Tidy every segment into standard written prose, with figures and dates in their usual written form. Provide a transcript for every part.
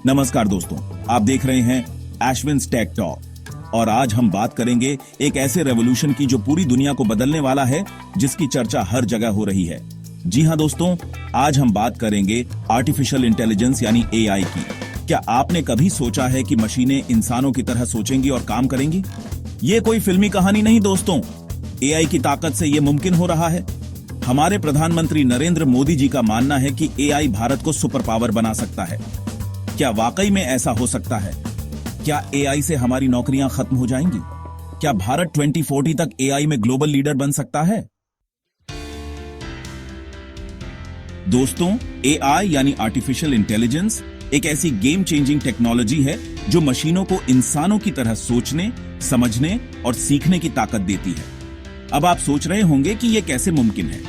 नमस्कार दोस्तों, आप देख रहे हैं एशविन्स टेक टॉक और आज हम बात करेंगे एक ऐसे रेवोल्यूशन की जो पूरी दुनिया को बदलने वाला है, जिसकी चर्चा हर जगह हो रही है। जी हां दोस्तों, आज हम बात करेंगे आर्टिफिशियल इंटेलिजेंस यानी एआई की। क्या आपने कभी सोचा है कि मशीनें इंसानों की तरह सोचेंगी और काम करेंगी? ये कोई फिल्मी कहानी नहीं दोस्तों, एआई की ताकत से ये मुमकिन हो रहा है। हमारे प्रधानमंत्री नरेंद्र मोदी जी का मानना है कि एआई भारत को सुपर पावर बना सकता है। क्या वाकई में ऐसा हो सकता है? क्या एआई से हमारी नौकरियां खत्म हो जाएंगी? क्या भारत 2040 तक एआई में ग्लोबल लीडर बन सकता है? दोस्तों, एआई यानी आर्टिफिशियल इंटेलिजेंस एक ऐसी गेम चेंजिंग टेक्नोलॉजी है जो मशीनों को इंसानों की तरह सोचने, समझने और सीखने की ताकत देती है। अब आप सोच रहे होंगे कि यह कैसे मुमकिन है।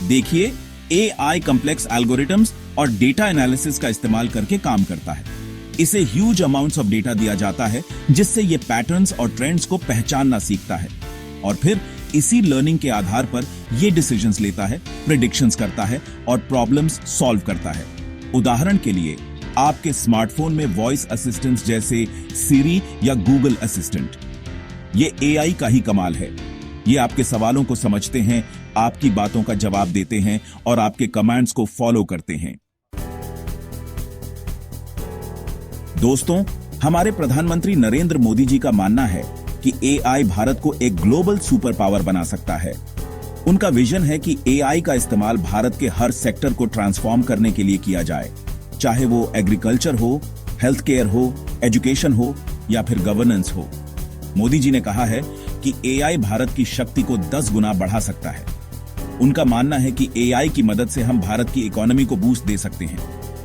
देखिए, एआई कॉम्प्लेक्स एल्गोरिथम्स और डेटा एनालिसिस का इस्तेमाल करके काम करता है। इसे ह्यूज अमाउंट्स ऑफ डेटा दिया जाता है, जिससे ये पैटर्न्स और ट्रेंड्स को पहचानना सीखता है और फिर इसी लर्निंग के आधार पर ये डिसीजंस लेता है, प्रेडिक्शंस करता है और प्रॉब्लम्स सॉल्व करता है। उदाहरण के लिए, आपके स्मार्टफोन में वॉइस असिस्टेंट्स जैसे सिरी या गूगल असिस्टेंट, ये एआई का ही कमाल है। ये आपके सवालों को समझते हैं, आपकी बातों का जवाब देते हैं और आपके कमांड्स को फॉलो करते हैं। दोस्तों, हमारे प्रधानमंत्री नरेंद्र मोदी जी का मानना है कि एआई भारत को एक ग्लोबल सुपर पावर बना सकता है। उनका विजन है कि एआई का इस्तेमाल भारत के हर सेक्टर को ट्रांसफॉर्म करने के लिए किया जाए, चाहे वो एग्रीकल्चर हो, हेल्थ केयर हो, एजुकेशन हो या फिर गवर्नेंस हो। मोदी जी ने कहा है कि एआई भारत की शक्ति को 10 गुना बढ़ा सकता है। उनका मानना है कि एआई की मदद से हम भारत की इकोनॉमी को बूस्ट दे सकते हैं,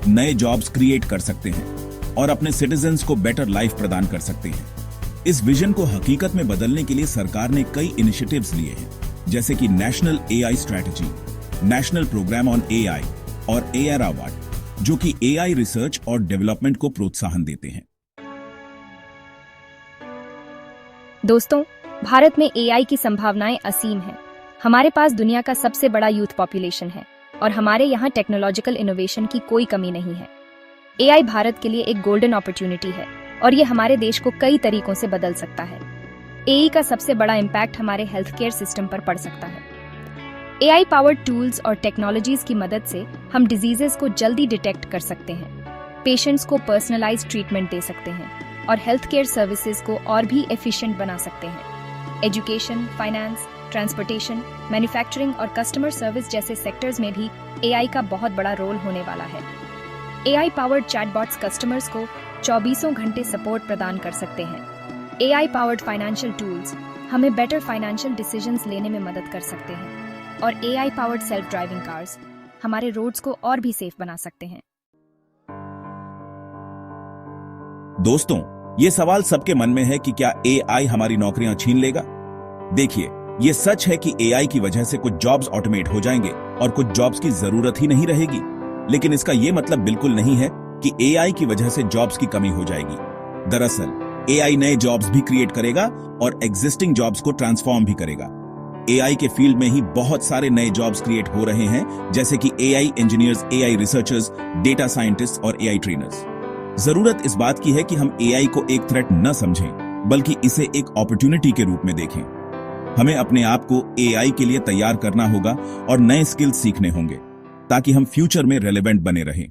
नए जॉब्स क्रिएट कर सकते हैं और अपने सिटीजन्स को बेटर लाइफ प्रदान कर सकते हैं। इस विजन को हकीकत में बदलने के लिए सरकार ने कई इनिशिएटिव्स लिए हैं, जैसे कि national AI strategy, national program on AI और एआर अवार्ड, जो कि एआई रिसर्च और डेवलपमेंट को प्रोत्साहन देते हैं। दोस्तों, भारत में एआई की संभावनाएं असीम हैं। हमारे पास दुनिया का सबसे बड़ा यूथ पॉपुलेशन है और हमारे यहाँ टेक्नोलॉजिकल इनोवेशन की कोई कमी नहीं है। एआई भारत के लिए एक गोल्डन अपॉर्चुनिटी है और ये हमारे देश को कई तरीकों से बदल सकता है। एआई का सबसे बड़ा इम्पैक्ट हमारे हेल्थ केयर सिस्टम पर पड़ सकता है। एआई पावर्ड टूल्स और टेक्नोलॉजीज की मदद से हम डिजीजेस को जल्दी डिटेक्ट कर सकते हैं, पेशेंट्स को पर्सनलाइज्ड ट्रीटमेंट दे सकते हैं और हेल्थ केयर सर्विसेज को और भी एफिशिएंट बना सकते हैं। एजुकेशन, फाइनेंस, ट्रांसपोर्टेशन, मैन्युफैक्चरिंग और कस्टमर सर्विस जैसे सेक्टर्स में भी एआई का बहुत बड़ा रोल होने वाला है। एआई पावर्ड चैटबॉट्स कस्टमर्स को 24 घंटे सपोर्ट प्रदान कर सकते हैं। एआई पावर्ड फाइनेंशियल टूल्स हमें बेटर फाइनेंशियल डिसीजंस लेने में मदद कर सकते हैं और AI powered self driving cars हमारे रोड्स को और भी सेफ बना सकते हैं। दोस्तों, ये सवाल सबके मन में है कि क्या एआई हमारी नौकरियां छीन लेगा? देखिए, ये सच है कि एआई की वजह से कुछ जॉब्स ऑटोमेट हो जाएंगे और कुछ जॉब्स की जरूरत ही नहीं रहेगी। लेकिन इसका ये मतलब बिल्कुल नहीं है कि एआई की वजह से जॉब्स की कमी हो जाएगी। दरअसल एआई नए जॉब्स भी क्रिएट करेगा और एग्जिस्टिंग जॉब्स को ट्रांसफॉर्म भी करेगा। एआई के फील्ड में ही बहुत सारे नए जॉब्स क्रिएट हो रहे हैं, जैसे कि AI engineers, AI researchers, data scientist और एआई ट्रेनर्स। जरूरत इस बात की है कि हम एआई को एक थ्रेट न समझें, बल्कि इसे एक अपॉर्चुनिटी के रूप में देखें। हमें अपने आप को एआई के लिए तैयार करना होगा और नए स्किल्स सीखने होंगे, ताकि हम फ्यूचर में रेलेवेंट बने रहें।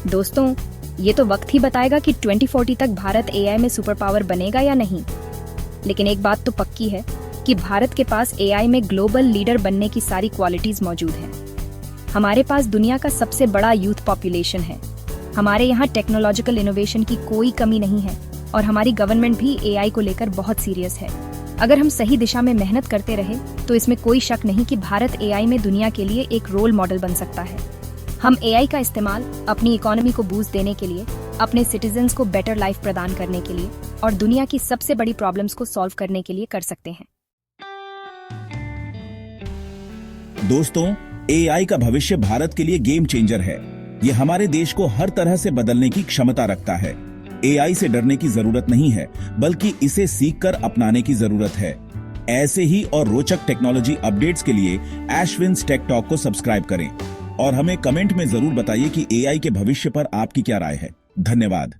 दोस्तों, ये तो वक्त ही बताएगा कि 2040 तक भारत एआई में सुपर पावर बनेगा या नहीं। लेकिन एक बात तो पक्की है कि भारत के पास एआई में ग्लोबल लीडर बनने की सारी क्वालिटीज मौजूद हैं। हमारे पास दुनिया का सबसे बड़ा यूथ पॉपुलेशन है, हमारे यहाँ टेक्नोलॉजिकल इनोवेशन की कोई कमी नहीं है और हमारी गवर्नमेंट भी एआई को लेकर बहुत सीरियस है। अगर हम सही दिशा में मेहनत करते रहे तो इसमें कोई शक नहीं कि भारत एआई में दुनिया के लिए एक रोल मॉडल बन सकता है। हम एआई का इस्तेमाल अपनी इकोनॉमी को बूस्ट देने के लिए, अपने सिटीजन्स को बेटर लाइफ प्रदान करने के लिए और दुनिया की सबसे बड़ी प्रॉब्लम्स को सॉल्व करने के लिए कर सकते हैं। दोस्तों, एआई का भविष्य भारत के लिए गेम चेंजर है। ये हमारे देश को हर तरह से बदलने की क्षमता रखता है। एआई से डरने की जरूरत नहीं है, बल्कि इसे सीखकर अपनाने की जरूरत है। ऐसे ही और रोचक टेक्नोलॉजी अपडेट्स के लिए एशविन्स टेक टॉक को सब्सक्राइब करें। और हमें कमेंट में जरूर बताइए कि एआई के भविष्य पर आपकी क्या राय है। धन्यवाद।